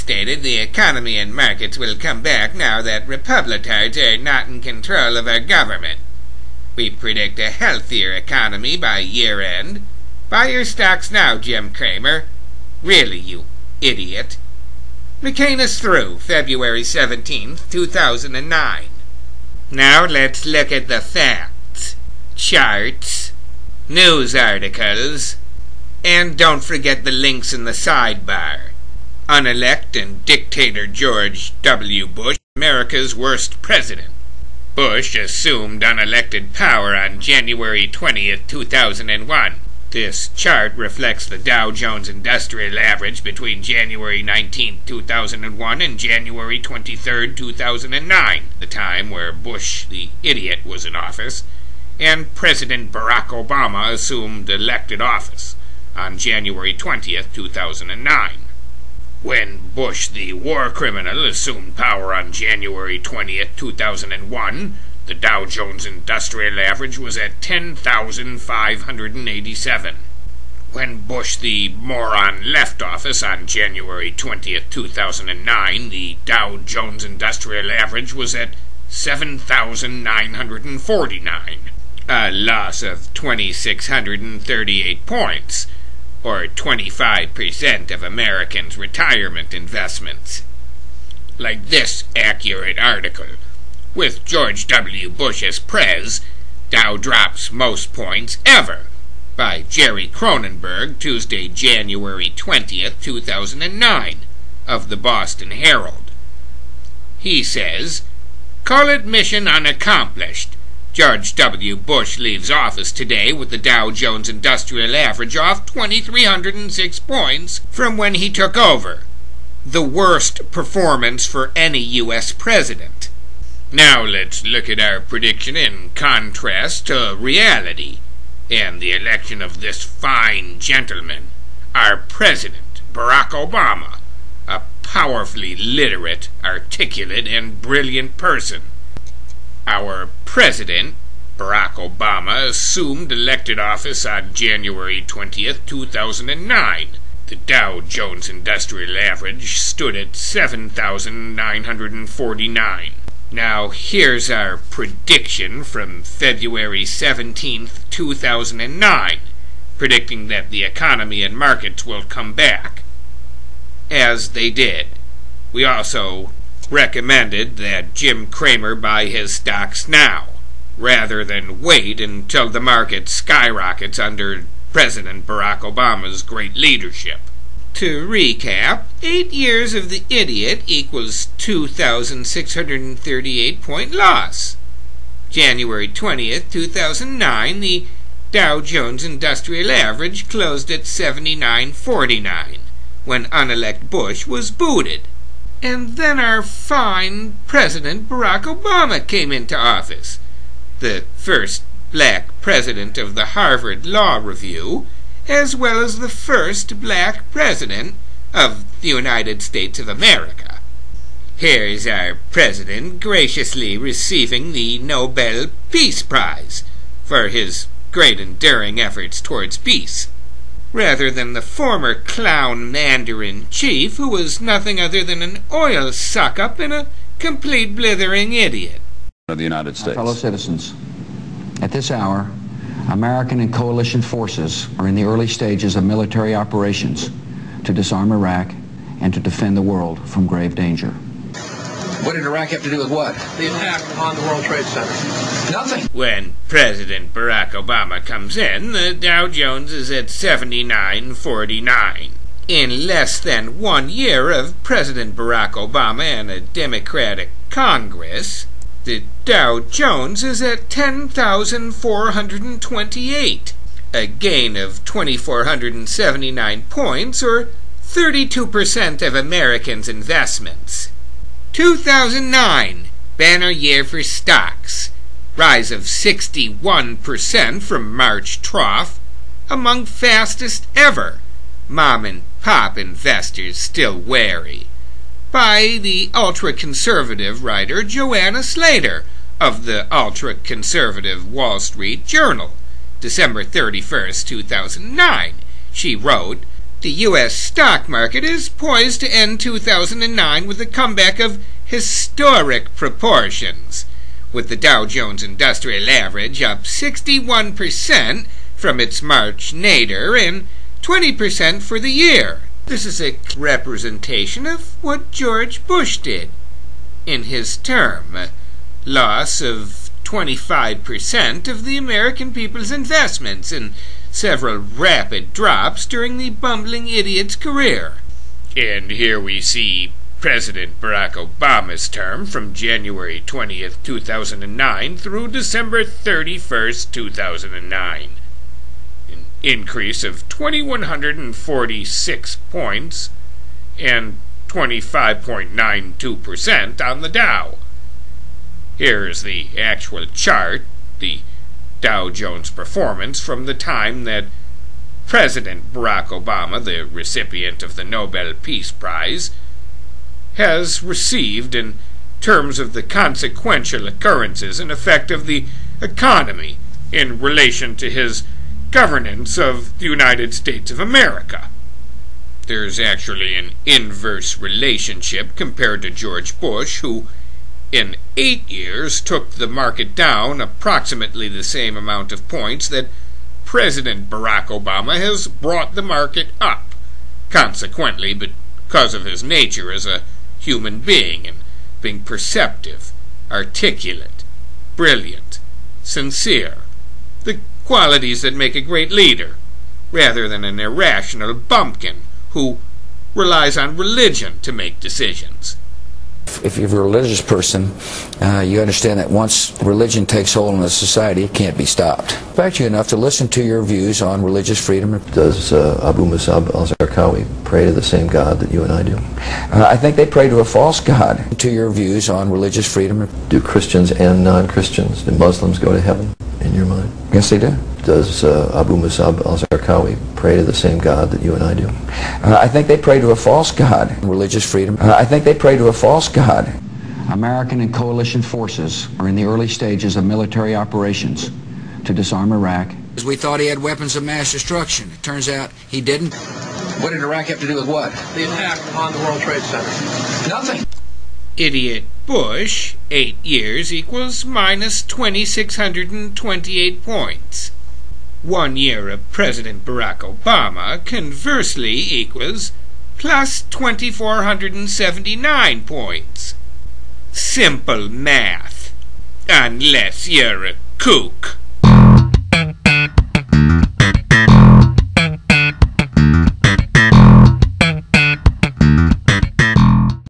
stated the economy and markets will come back now that Republicans are not in control of our government. We predict a healthier economy by year-end. Buy your stocks now, Jim Cramer. Really, you idiot. mccainisthrough, February 17th, 2009. Now let's look at the facts, charts, news articles, and don't forget the links in the sidebar. Unelect and dictator George W. Bush, America's worst president. Bush assumed unelected power on January 20th, 2001. This chart reflects the Dow Jones Industrial Average between January 19, 2001 and January 23, 2009, the time where Bush the idiot was in office, and President Barack Obama assumed elected office on January 20, 2009. When Bush the war criminal assumed power on January 20, 2001, the Dow Jones Industrial Average was at 10,587. When Bush the moron left office on January 20, 2009, the Dow Jones Industrial Average was at 7,949, a loss of 2,638 points, or 25% of Americans' retirement investments. Like this accurate article, with George W. Bush as Prez, Dow drops most points ever, by Jerry Cronenberg, Tuesday, January 20th, 2009, of the Boston Herald. He says, "Call it mission unaccomplished. George W. Bush leaves office today with the Dow Jones Industrial Average off 2,306 points from when he took over. The worst performance for any U.S. president." Now let's look at our prediction in contrast to reality and the election of this fine gentleman, our president, Barack Obama, a powerfully literate, articulate, and brilliant person. Our president, Barack Obama, assumed elected office on January 20th, 2009. The Dow Jones Industrial Average stood at 7,949. Now here's our prediction from February 17th, 2009, predicting that the economy and markets will come back. As they did. We also recommended that Jim Cramer buy his stocks now, rather than wait until the market skyrockets under President Barack Obama's great leadership. To recap, 8 years of the idiot equals 2,638-point loss. January 20th, 2009, the Dow Jones Industrial Average closed at 79.49, when unelect Bush was booted. And then our fine President Barack Obama came into office, the first black president of the Harvard Law Review, as well as the first black president of the United States of America. Here's our president graciously receiving the Nobel Peace Prize for his great enduring efforts towards peace, rather than the former clown Mandarin-Chief, who was nothing other than an oil suck-up and a complete blithering idiot. Of the United States. Fellow citizens, at this hour, American and coalition forces are in the early stages of military operations to disarm Iraq and to defend the world from grave danger. What did Iraq have to do with what? The attack on the World Trade Center. Nothing. When President Barack Obama comes in, the Dow Jones is at 79.49. In less than 1 year of President Barack Obama and a Democratic Congress, the Dow Jones is at 10,428, a gain of 2,479 points, or 32% of Americans' investments. 2009, banner year for stocks, rise of 61% from March trough, among fastest ever, mom and pop investors still wary, by the ultra-conservative writer Joanna Slater of the ultra-conservative Wall Street Journal, December 31st, 2009. She wrote, The U.S. stock market is poised to end 2009 with a comeback of historic proportions, with the Dow Jones Industrial Average up 61% from its March nadir and 20% for the year. This is a representation of what George Bush did in his term, a loss of 25% of the American people's investments and several rapid drops during the bumbling idiot's career. And here we see President Barack Obama's term from January 20th, 2009 through December 31st, 2009. An increase of 2,146 points and 25.92% on the Dow. Here's the actual chart, the Dow Jones performance from the time that President Barack Obama, the recipient of the Nobel Peace Prize, has received in terms of the consequential occurrences and effect of the economy in relation to his governance of the United States of America. There's actually an inverse relationship compared to George Bush, who in 8 years took the market down approximately the same amount of points that President Barack Obama has brought the market up, consequently because of his nature as a human being and being perceptive, articulate, brilliant, sincere, the qualities that make a great leader, rather than an irrational bumpkin who relies on religion to make decisions. If you're a religious person, you understand that once religion takes hold in a society, it can't be stopped. I respect you enough to listen to your views on religious freedom. Does Abu Musab al-Zarqawi pray to the same God that you and I do? I think they pray to a false God. To your views on religious freedom. Do Christians and non-Christians, do Muslims go to heaven in your mind? Yes, they do. Does Abu Musab al-Zarqawi pray to the same God that you and I do? I think they pray to a false God. Religious freedom. I think they pray to a false God. American and coalition forces are in the early stages of military operations to disarm Iraq. We thought he had weapons of mass destruction. It turns out he didn't. What did Iraq have to do with what? The attack on the World Trade Center. Nothing. Idiot Bush, 8 years equals minus 2,628 points. 1 year of President Barack Obama, conversely, equals plus 2,479 points. Simple math. Unless you're a kook.